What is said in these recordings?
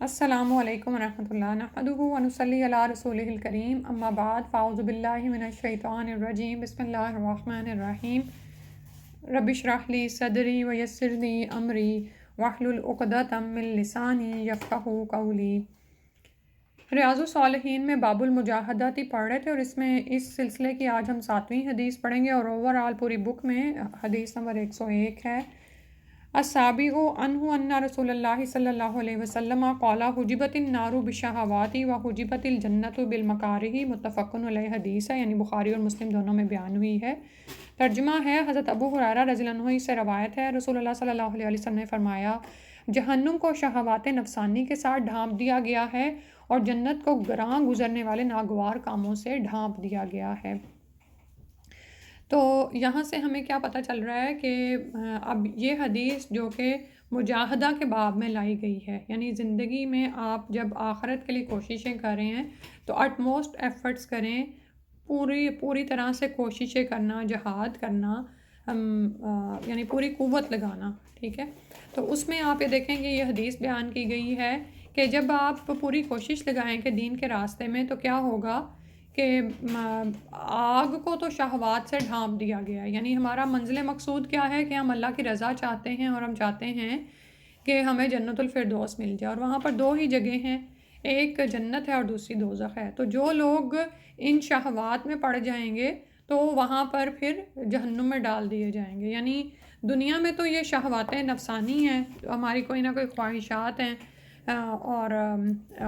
السلام علیکم ورحمۃ اللہ نحمدہ ونصلی علی رسولہ الکریم اما بعد فاعوذ باللہ من الشیطان الرجیم بسم اللہ الرحمن الرحیم رب اشرح لی صدری ویسر لی امری واحلل عقدۃ من لسانی یفقہوا قولی۔ ریاض الصالحین میں باب المجاہدات ہی پڑھ رہے تھے، اور اس میں اس سلسلے کی آج ہم 7ویں حدیث پڑھیں گے، اور اوور آل پوری بک میں حدیث نمبر 101 ہے۔ السابع عنہ ان رسول اللہ صلی اللہ علیہ وسلم قال حجبت النار بالشہوات وحجبت الجنت بالمکارہ، متفق علیہ حدیث ہے، یعنی بخاری اور مسلم دونوں میں بیان ہوئی ہے۔ ترجمہ ہے، حضرت ابو ہریرہ رضی اللہ عنہ سے روایت ہے، رسول اللہ صلی اللہ علیہ وسلم نے فرمایا، جہنم کو شہوات نفسانی کے ساتھ ڈھانپ دیا گیا ہے اور جنت کو گراں گزرنے والے ناگوار کاموں سے ڈھانپ دیا گیا ہے۔ تو یہاں سے ہمیں کیا پتہ چل رہا ہے کہ اب یہ حدیث جو کہ مجاہدہ کے باب میں لائی گئی ہے، یعنی زندگی میں آپ جب آخرت کے لیے کوششیں کر رہے ہیں تو اٹ موسٹ ایفرٹس کریں، پوری طرح سے کوششیں کرنا، جہاد کرنا، یعنی پوری قوت لگانا، ٹھیک ہے۔ تو اس میں آپ یہ دیکھیں گے یہ حدیث بیان کی گئی ہے کہ جب آپ پوری کوشش لگائیں کہ دین کے راستے میں، تو کیا ہوگا کہ آگ کو تو شہوات سے ڈھانپ دیا گیا ہے، یعنی ہمارا منزل مقصود کیا ہے کہ ہم اللہ کی رضا چاہتے ہیں، اور ہم چاہتے ہیں کہ ہمیں جنت الفردوس مل جائے، اور وہاں پر دو ہی جگہ ہیں، ایک جنت ہے اور دوسری دوزخ ہے۔ تو جو لوگ ان شہوات میں پڑ جائیں گے تو وہاں پر پھر جہنم میں ڈال دیے جائیں گے، یعنی دنیا میں تو یہ شہواتیں نفسانی ہیں، ہماری کوئی نہ کوئی خواہشات ہیں، اور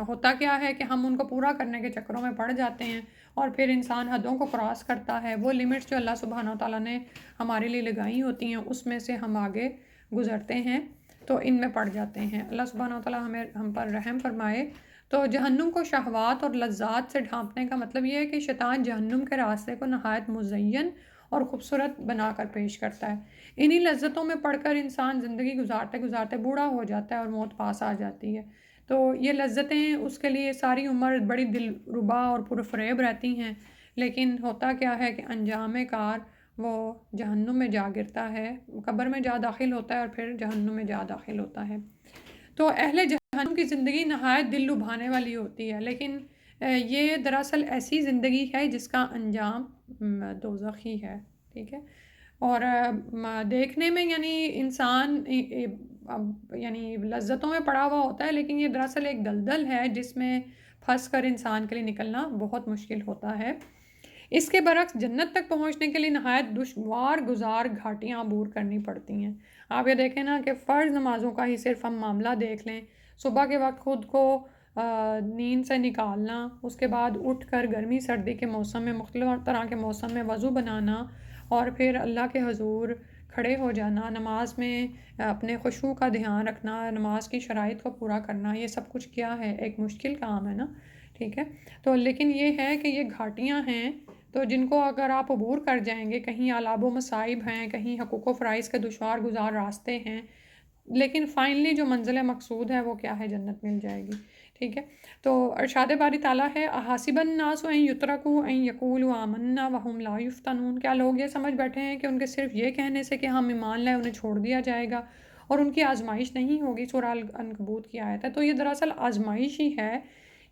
ہوتا کیا ہے کہ ہم ان کو پورا کرنے کے چکروں میں پڑ جاتے ہیں، اور پھر انسان حدوں کو کراس کرتا ہے، وہ لمٹس جو اللہ سبحانہ وتعالیٰ نے ہمارے لیے لگائی ہوتی ہیں اس میں سے ہم آگے گزرتے ہیں تو ان میں پڑ جاتے ہیں۔ اللہ سبحانہ وتعالیٰ ہم پر رحم فرمائے۔ تو جہنم کو شہوات اور لذات سے ڈھانپنے کا مطلب یہ ہے کہ شیطان جہنم کے راستے کو نہایت مزین اور خوبصورت بنا کر پیش کرتا ہے۔ انہی لذتوں میں پڑھ کر انسان زندگی گزارتے گزارتے بوڑھا ہو جاتا ہے اور موت پاس آ جاتی ہے۔ تو یہ لذتیں اس کے لیے ساری عمر بڑی دلربا اور پرفریب رہتی ہیں، لیکن ہوتا کیا ہے کہ انجام کار وہ جہنم میں جا گرتا ہے، قبر میں جا داخل ہوتا ہے اور پھر جہنم میں جا داخل ہوتا ہے۔ تو اہل جہنم کی زندگی نہایت دل لبھانے والی ہوتی ہے، لیکن یہ دراصل ایسی زندگی ہے جس کا انجام دوزخ ہی ہے، ٹھیک ہے۔ اور دیکھنے میں یعنی انسان یعنی لذتوں میں پڑا ہوا ہوتا ہے، لیکن یہ دراصل ایک دلدل ہے جس میں پھنس کر انسان کے لیے نکلنا بہت مشکل ہوتا ہے۔ اس کے برعکس جنت تک پہنچنے کے لیے نہایت دشوار گزار گھاٹیاں عبور کرنی پڑتی ہیں۔ آپ یہ دیکھیں نا کہ فرض نمازوں کا ہی صرف ہم معاملہ دیکھ لیں، صبح کے وقت خود کو نیند سے نکالنا، اس کے بعد اٹھ کر گرمی سردی کے موسم میں مختلف طرح کے موسم میں وضو بنانا، اور پھر اللہ کے حضور کھڑے ہو جانا، نماز میں اپنے خشوع کا دھیان رکھنا، نماز کی شرائط کو پورا کرنا، یہ سب کچھ کیا ہے، ایک مشکل کام ہے نا، ٹھیک ہے۔ تو لیکن یہ ہے کہ یہ گھاٹیاں ہیں تو جن کو اگر آپ عبور کر جائیں گے، کہیں آلاب و مصائب ہیں، کہیں حقوق و فرائض کے دشوار گزار راستے ہیں، لیکن فائنلی جو منزل مقصود ہے وہ کیا ہے، جنت مل جائے گی، ٹھیک ہے۔ تو ارشاد باری تعالیٰ ہے، احاسب الناس ان یترکوا ان یقولوا آمنا وهم لا یفتنون، کیا لوگ یہ سمجھ بیٹھے ہیں کہ ان کے صرف یہ کہنے سے کہ ہم ایمان لائے انہیں چھوڑ دیا جائے گا اور ان کی آزمائش نہیں ہوگی؟ سورہ العنکبوت کی آیت ہے۔ تو یہ دراصل آزمائش ہی ہے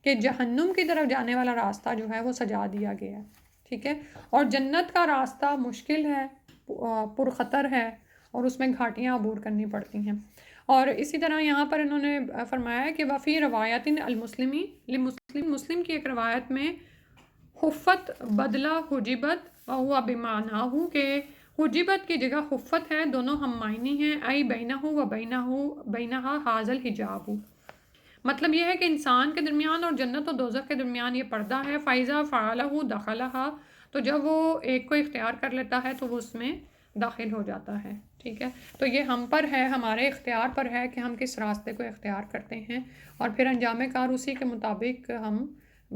کہ جہنم کی طرف جانے والا راستہ جو ہے وہ سجا دیا گیا ہے، ٹھیک ہے، اور جنت کا راستہ مشکل ہے، پرخطر ہے، اور اس میں گھاٹیاں عبور کرنی پڑتی ہیں۔ اور اسی طرح یہاں پر انہوں نے فرمایا کہ وفی روایت مسلم کی ایک روایت میں حفت بدلہ حجبت ہوا بمعنہ کہ حجبت کی جگہ حفت ہے، دونوں ہم معنی ہیں، ای بینہ و بینہا حاضل حجاب، مطلب یہ ہے کہ انسان کے درمیان اور جنت و دوزخ کے درمیان یہ پردہ ہے، فائزہ فعلہ دخلہا، تو جب وہ ایک کو اختیار کر لیتا ہے تو وہ اس میں داخل ہو جاتا ہے، ٹھیک ہے۔ تو یہ ہم پر ہے، ہمارے اختیار پر ہے کہ ہم کس راستے کو اختیار کرتے ہیں، اور پھر انجام کار اسی کے مطابق ہم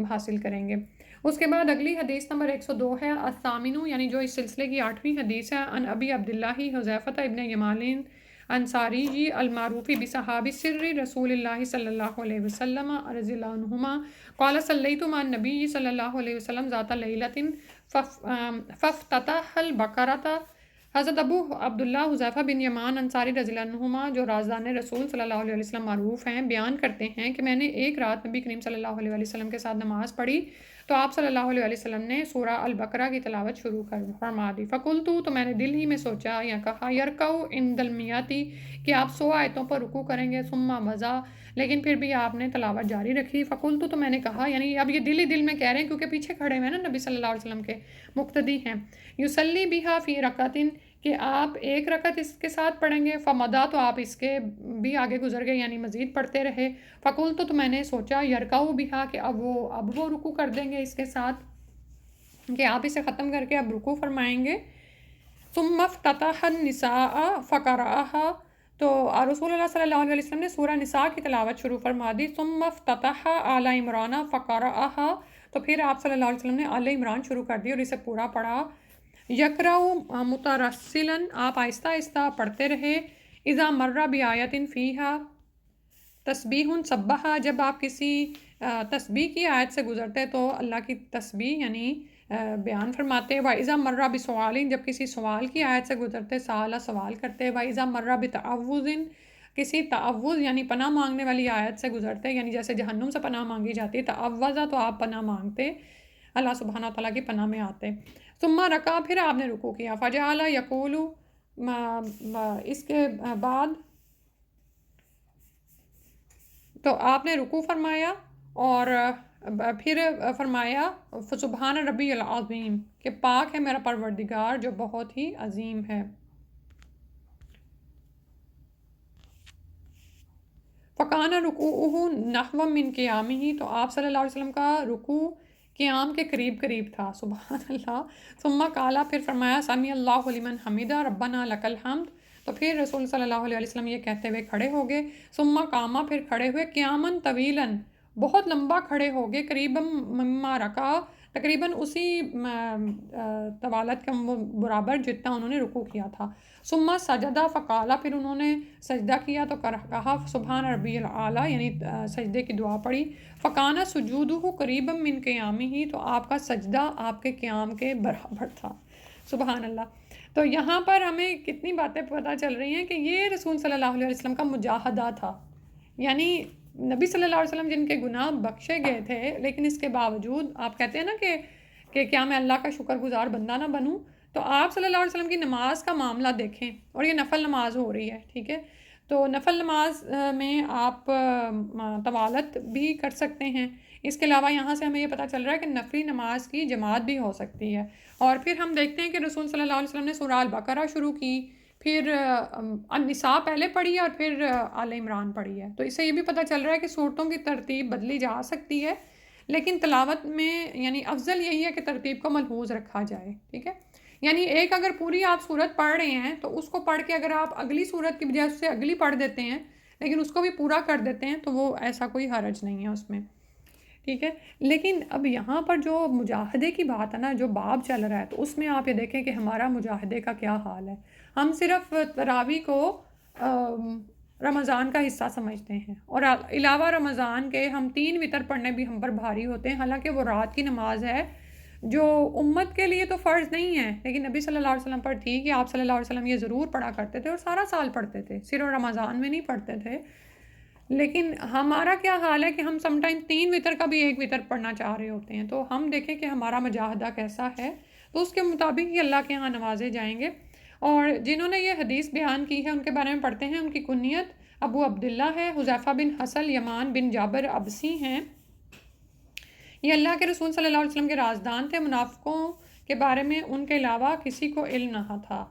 حاصل کریں گے۔ اس کے بعد اگلی حدیث نمبر 102 ہے، الثامن، یعنی جو اس سلسلے کی 8ویں حدیث ہے، ان ابی عبداللہ حذیفہ ابن یمالین انصاری جی المعروفی بصحابی سر رسول اللہ صلی اللہ علیہ وسلم رضی اللہ عنہما قال صلیت مع النبی صلی اللہ علیہ وسلم ذات لیلۃ فافتتح البقرۃ حضرت ابو عبداللہ حذیفہ بن یمان انصاری رضی اللہ عنہما جو رازدان رسول صلی اللہ علیہ وسلم معروف ہیں، بیان کرتے ہیں کہ میں نے ایک رات نبی کریم صلی اللہ علیہ وسلم کے ساتھ نماز پڑھی تو آپ صلی اللہ علیہ وسلم نے سورہ البقرہ کی تلاوت شروع فرما دی۔ فقلت، تو میں نے دل ہی میں سوچا یا کہا، یرکعو عند المیاتی، کہ آپ 100 آیتوں پر رکوع کریں گے، ثم مضی، لیکن پھر بھی آپ نے تلاوت جاری رکھی۔ فقلت، تو میں نے کہا، یعنی اب یہ دل ہی دل میں کہہ رہے ہیں کیونکہ پیچھے کھڑے ہوئے ہیں نا نبی صلی اللہ علیہ وسلم کے مقتدی ہیں، یصلی بہا فی رکعتن، کہ آپ ایک رکعت اس کے ساتھ پڑھیں گے، فمدا، تو آپ اس کے بھی آگے گزر گئے یعنی مزید پڑھتے رہے۔ فقلت، تو میں نے سوچا، یرکعو بہا، کہ اب وہ رکوع کر دیں گے اس کے ساتھ، کہ آپ اسے ختم کر کے اب رکوع فرمائیں گے۔ ثم افتتح النساء فقرأها، تو رسول اللہ صلی اللہ علیہ وسلم نے سورہ نساء کی تلاوت شروع فرما دی۔ ثم افتتح آل عمران فقرأها، تو پھر آپ صلی اللہ علیہ وسلم نے آل عمران شروع کر دی اور اسے پورا پڑھا۔ یقرأ مترسلا، آپ آہستہ آہستہ پڑھتے رہے۔ اذا مر بآیت فیہا تسبیح سبح، جب آپ کسی تسبیح کی آیت سے گزرتے تو اللہ کی تسبیح یعنی بیان فرماتے۔ وَإِذَا مَرَّ بِسُؤَالٍ، جب کسی سوال کی آیت سے گزرتے سأل، سوال کرتے۔ وَإِذَا مَرَّ بِتَعَوُّذٍ، کسی تعوذ یعنی پناہ مانگنے والی آیت سے گزرتے، یعنی جیسے جہنم سے پناہ مانگی جاتی ہے، تعوذ، تو آپ پناہ مانگتے، اللہ سبحانہ تعالیٰ کی پناہ میں آتے۔ ثم رکع، پھر آپ نے رکوع کیا۔ فجعل یقول، اس کے بعد تو آپ نے رکوع فرمایا اور پھر فرمایا سبحان ربی العظیم، کہ پاک ہے میرا پروردگار جو بہت ہی عظیم ہے۔ فکان رکوعہ نحو من قیامہ، تو آپ صلی اللہ علیہ وسلم کا رکوع قیام کے قریب قریب تھا، سبحان اللہ۔ ثم قال، پھر فرمایا سمی اللہ لمن حمدہ ربنا لک الحمد، تو پھر رسول صلی اللہ علیہ وسلم یہ کہتے ہوئے کھڑے ہو گئے۔ ثم قام، پھر کھڑے ہوئے، قیاماً طویلاً، بہت لمبا کھڑے ہو گئے، قریباً مما رکع، تقریباً اسی طوالت کے برابر جتنا انہوں نے رکوع کیا تھا۔ ثم سجدہ فقال، پھر انہوں نے سجدہ کیا تو کہا سبحان ربی الاعلیٰ، یعنی سجدے کی دعا پڑھی۔ فکانہ سجودہ قریبا من قیامہ، تو آپ کا سجدہ آپ کے قیام کے برابر تھا، سبحان اللہ۔ تو یہاں پر ہمیں کتنی باتیں پتہ چل رہی ہیں کہ یہ رسول صلی اللہ علیہ وسلم کا مجاہدہ تھا، یعنی نبی صلی اللہ علیہ وسلم جن کے گناہ بخشے گئے تھے، لیکن اس کے باوجود آپ کہتے ہیں نا کہ کیا میں اللہ کا شکر گزار بندہ نہ بنوں، تو آپ صلی اللہ علیہ وسلم کی نماز کا معاملہ دیکھیں، اور یہ نفل نماز ہو رہی ہے، ٹھیک ہے، تو نفل نماز میں آپ طوالت بھی کر سکتے ہیں۔ اس کے علاوہ یہاں سے ہمیں یہ پتہ چل رہا ہے کہ نفلی نماز کی جماعت بھی ہو سکتی ہے۔ اور پھر ہم دیکھتے ہیں کہ رسول صلی اللہ علیہ وسلم نے سورہ البقرہ شروع کی، پھر النساء پہلے پڑھی اور پھر آل عمران پڑھی ہے، تو اس سے یہ بھی پتہ چل رہا ہے کہ صورتوں کی ترتیب بدلی جا سکتی ہے، لیکن تلاوت میں یعنی افضل یہی ہے کہ ترتیب کو ملحوظ رکھا جائے، ٹھیک ہے، یعنی ایک اگر پوری آپ صورت پڑھ رہے ہیں تو اس کو پڑھ کے اگر آپ اگلی صورت کی بجائے اس سے اگلی پڑھ دیتے ہیں لیکن اس کو بھی پورا کر دیتے ہیں تو وہ ایسا کوئی حرج نہیں ہے اس میں، ٹھیک ہے۔ لیکن اب یہاں پر جو مجاہدے کی بات ہے نا، جو باب چل رہا ہے، تو اس میں آپ یہ دیکھیں کہ ہمارا مجاہدے کا کیا حال ہے۔ ہم صرف تراویح کو رمضان کا حصہ سمجھتے ہیں، اور علاوہ رمضان کے ہم 3 وتر پڑھنے بھی ہم پر بھاری ہوتے ہیں، حالانکہ وہ رات کی نماز ہے جو امت کے لیے تو فرض نہیں ہے، لیکن نبی صلی اللہ علیہ وسلم پر تھی کہ آپ صلی اللہ علیہ وسلم یہ ضرور پڑھا کرتے تھے اور سارا سال پڑھتے تھے، صرف رمضان میں نہیں پڑھتے تھے۔ لیکن ہمارا کیا حال ہے کہ ہم سم ٹائم 3 وتر کا بھی 1 وتر پڑھنا چاہ رہے ہوتے ہیں، تو ہم دیکھیں کہ ہمارا مجاہدہ کیسا ہے، تو اس کے مطابق ہی اللہ کے ہاں نوازے جائیں گے۔ اور جنہوں نے یہ حدیث بیان کی ہے ان کے بارے میں پڑھتے ہیں، ان کی کنیت ابو عبداللہ ہے، حذیفہ بن حسل یمان بن جابر ابسی ہیں، یہ اللہ کے رسول صلی اللہ علیہ وسلم کے رازدان تھے، منافقوں کے بارے میں ان کے علاوہ کسی کو علم نہ تھا۔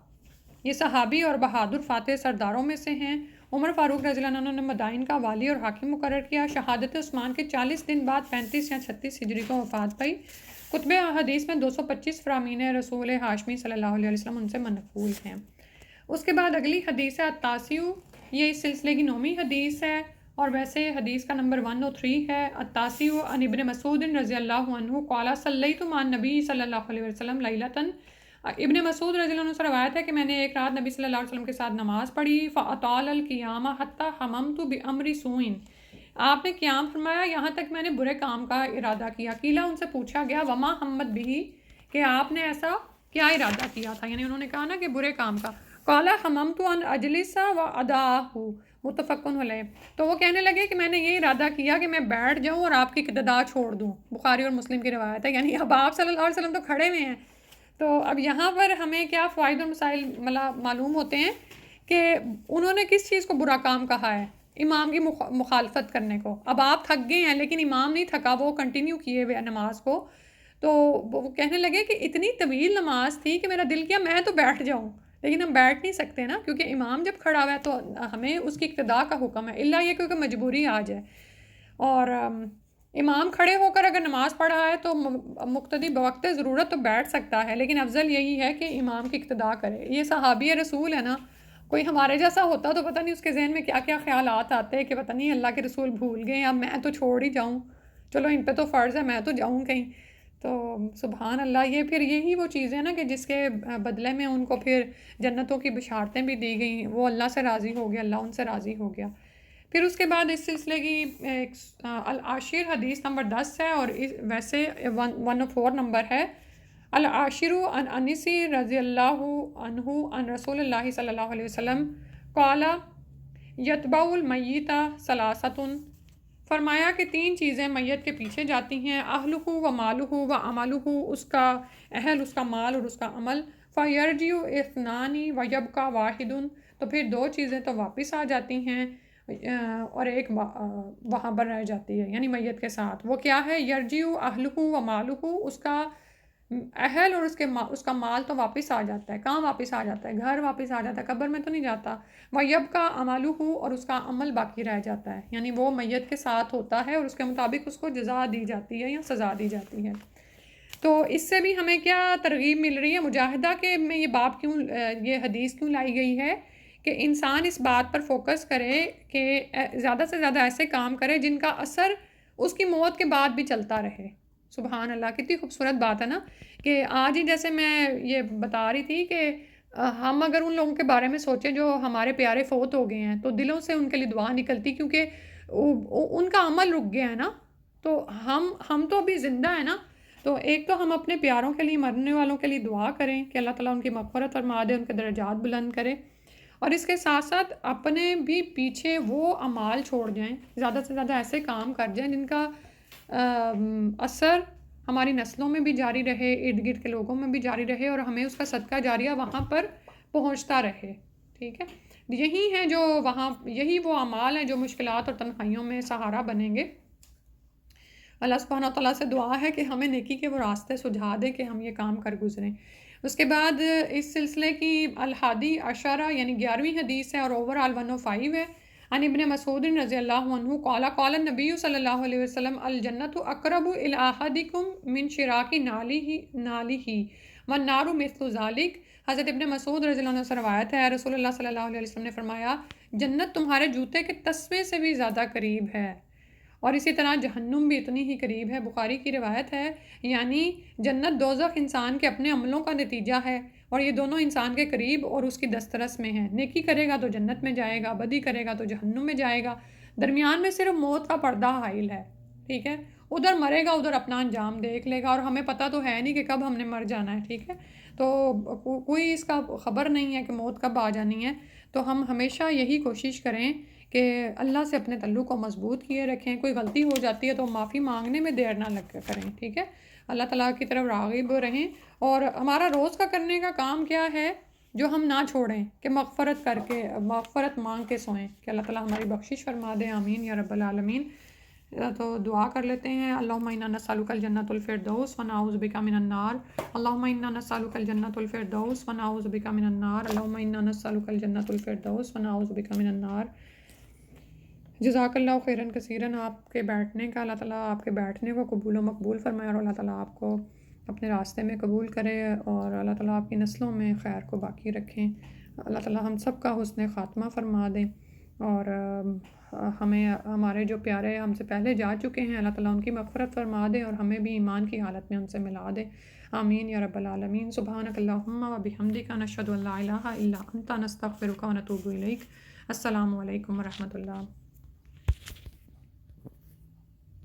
یہ صحابی اور بہادر فاتح سرداروں میں سے ہیں۔ عمر فاروق رضی اللہ عنہ نے مدائن کا والی اور حاکم مقرر کیا۔ شہادت عثمان کے 40 دن بعد 35 یا 36 ہجری کو وفات پائی۔ کتب احادیث میں 225 فرامین رسول ہاشمی صلی اللہ علیہ وسلم ان سے منقول ہیں۔ اس کے بعد اگلی حدیث ہے التاسع، یہ اس سلسلے کی 9ویں حدیث ہے، اور ویسے حدیث کا نمبر 103 ہے۔ التاسع عن ابن مسعود رضی اللہ عنہ قال صلیت مع النبی صلی اللہ علیہ وسلم لیلۃ، ابن مسعود رضی اللہ عنہ سے روایت ہے کہ میں نے ایک رات نبی صلی اللہ علیہ وسلم کے ساتھ نماز پڑھی، فاطال القیام حتی حممت بامر سوء، آپ نے قیام فرمایا یہاں تک میں نے برے کام کا ارادہ کیا۔ قیل، ان سے پوچھا گیا وما ہمت بھی، کہ آپ نے ایسا کیا ارادہ کیا تھا، یعنی انہوں نے کہا نا کہ برے کام کا. قال حممت ان اجلس و اداہ متفق علیہ. تو وہ کہنے لگے کہ میں نے یہ ارادہ کیا کہ میں بیٹھ جاؤں اور آپ کی اقتدا چھوڑ دوں. بخاری اور مسلم کی روایت ہے. یعنی اب آپ صلی اللہ علیہ وسلم تو کھڑے ہوئے ہیں. تو اب یہاں پر ہمیں کیا فوائد اور مسائل معلوم ہوتے ہیں کہ انہوں نے کس چیز کو برا کام کہا ہے، امام کی مخالفت کرنے کو. اب آپ تھک گئے ہیں لیکن امام نہیں تھکا، وہ کنٹینیو کیے ہوئے نماز کو. تو وہ کہنے لگے کہ اتنی طویل نماز تھی کہ میرا دل کیا میں تو بیٹھ جاؤں، لیکن ہم بیٹھ نہیں سکتے نا، کیونکہ امام جب کھڑا ہوا ہے تو ہمیں اس کی اقتداء کا حکم ہے، الا یہ کیونکہ مجبوری آ جائے. اور امام کھڑے ہو کر اگر نماز پڑھ رہا ہے تو مقتدی بوقت ضرورت تو بیٹھ سکتا ہے، لیکن افضل یہی ہے کہ امام کی اقتداء کرے. یہ صحابی رسول ہے نا، کوئی ہمارے جیسا ہوتا تو پتہ نہیں اس کے ذہن میں کیا کیا خیالات آتے کہ پتہ نہیں اللہ کے رسول بھول گئے، اب میں تو چھوڑ ہی جاؤں، چلو ان پہ تو فرض ہے میں تو جاؤں کہیں. تو سبحان اللہ، یہ پھر یہی وہ چیزیں نا کہ جس کے بدلے میں ان کو پھر جنتوں کی بشارتیں بھی دی گئیں. وہ اللہ سے راضی ہو گیا، اللہ ان سے راضی ہو گیا. پھر اس کے بعد اس سلسلے کی العاشر حدیث نمبر 10 ہے، اور ویسے 104 نمبر ہے. العاشر عن انس رضی اللہ عنہ عن رسول اللہ صلی اللہ علیہ وسلم قال یتبع المیت ثلاثۃ. فرمایا کہ 3 چیزیں میت کے پیچھے جاتی ہیں. اہلہ و مالہ و عملہ، اس کا اہل، اس کا مال اور اس کا عمل. فیرجع اثنان و یبقى واحد، تو پھر 2 چیزیں تو واپس آ جاتی ہیں اور ایک وہاں پر رہ جاتی ہے، یعنی میت کے ساتھ. وہ کیا ہے؟ یرجع اہلہ و مالہ، اس کا اہل اور اس کا مال تو واپس آ جاتا ہے. کہاں واپس آ جاتا ہے؟ گھر واپس آ جاتا ہے، قبر میں تو نہیں جاتا. وَيَبْقَى عَمَلُهُ، اور اس کا عمل باقی رہ جاتا ہے، یعنی وہ میت کے ساتھ ہوتا ہے اور اس کے مطابق اس کو جزا دی جاتی ہے یا سزا دی جاتی ہے. تو اس سے بھی ہمیں کیا ترغیب مل رہی ہے مجاہدہ کے میں یہ حدیث کیوں لائی گئی ہے کہ انسان اس بات پر فوکس کرے کہ زیادہ سے زیادہ ایسے کام کرے جن کا اثر اس کی موت کے بعد بھی چلتا رہے. سبحان اللہ، کتنی خوبصورت بات ہے نا. کہ آج ہی جیسے میں یہ بتا رہی تھی کہ ہم اگر ان لوگوں کے بارے میں سوچیں جو ہمارے پیارے فوت ہو گئے ہیں تو دلوں سے ان کے لیے دعا نکلتی، کیونکہ ان کا عمل رک گیا ہے نا. تو ہم تو ابھی زندہ ہیں نا. تو ایک تو ہم اپنے پیاروں کے لیے، مرنے والوں کے لیے دعا کریں کہ اللہ تعالیٰ ان کی مغفرت فرما دے، ان کے درجات بلند کرے. اور اس کے ساتھ ساتھ اپنے بھی پیچھے وہ اعمال چھوڑ جائیں، زیادہ سے زیادہ ایسے کام کر جائیں جن کا اثر ہماری نسلوں میں بھی جاری رہے، ارد گرد کے لوگوں میں بھی جاری رہے، اور ہمیں اس کا صدقہ جاریہ وہاں پر پہنچتا رہے. ٹھیک ہے، یہی وہ اعمال ہیں جو مشکلات اور تنہائیوں میں سہارا بنیں گے. اللہ سبحانہ و تعالیٰ سے دعا ہے کہ ہمیں نیکی کے وہ راستے سجھا دے کہ ہم یہ کام کر گزریں. اس کے بعد اس سلسلے کی الحادی عشرہ یعنی 11ویں حدیث ہے اور اوور آل 105 ہے. عن ابن مسعود رضی اللہ عنہ قال قال النبی صلی اللہ علیہ وسلم الجنت اقرب الی احدکم من شراک نعلہ والنار مثل ذلک. حضرت ابن مسعود رضی اللہ عنہ سے روایت ہے، رسول اللہ صلی اللہ علیہ وسلم نے فرمایا جنت تمہارے جوتے کے تسمے سے بھی زیادہ قریب ہے، اور اسی طرح جہنم بھی اتنی ہی قریب ہے. بخاری کی روایت ہے. یعنی جنت دوزخ انسان کے اپنے عملوں کا نتیجہ ہے، اور یہ دونوں انسان کے قریب اور اس کی دسترس میں ہیں. نیکی کرے گا تو جنت میں جائے گا، بدی کرے گا تو جہنم میں جائے گا. درمیان میں صرف موت کا پردہ حائل ہے. ٹھیک ہے، ادھر مرے گا، ادھر اپنا انجام دیکھ لے گا، اور ہمیں پتہ تو ہے نہیں کہ کب ہم نے مر جانا ہے. ٹھیک ہے، تو کوئی اس کا خبر نہیں ہے کہ موت کب آ جانی ہے. تو ہم ہمیشہ یہی کوشش کریں کہ اللہ سے اپنے تعلق کو مضبوط کیے رکھیں. کوئی غلطی ہو جاتی ہے تو معافی مانگنے میں دیر نہ لگ کریں. ٹھیک ہے، اللہ تعالیٰ کی طرف راغب رہیں. اور ہمارا روز کا کرنے کا کام کیا ہے جو ہم نہ چھوڑیں کہ مغفرت مانگ کے سوئیں کہ اللہ تعالیٰ ہماری بخشش فرما دے. آمین یا رب العالمین. تو دعا کر لیتے ہیں. اللہم انا نسألک الجنۃ الفردوس ونعوذ بک من النار. اللہم انا نسألک الجنۃ الفردوس ونعوذ بک من النار. اللہم انا نسألک الجنۃ الفردوس ونعوذ بک من النار. جزاک اللہ خیراً کثیراً. آپ کے بیٹھنے کا اللہ تعالیٰ آپ کے بیٹھنے کو قبول و مقبول فرمائے، اور اللہ تعالیٰ آپ کو اپنے راستے میں قبول کرے، اور اللہ تعالیٰ آپ کی نسلوں میں خیر کو باقی رکھیں. اللہ تعالیٰ ہم سب کا حسن خاتمہ فرما دیں، اور ہمیں ہمارے جو پیارے ہم سے پہلے جا چکے ہیں اللہ تعالیٰ ان کی مغفرت فرما دے، اور ہمیں بھی ایمان کی حالت میں ان سے ملا دے. آمین یا رب العالمین. سبحانک اللہم و بحمدک نشہد ان لا الہ الا انت نستغفرک و نتوب الیک. السلام علیکم و رحمۃ اللہ.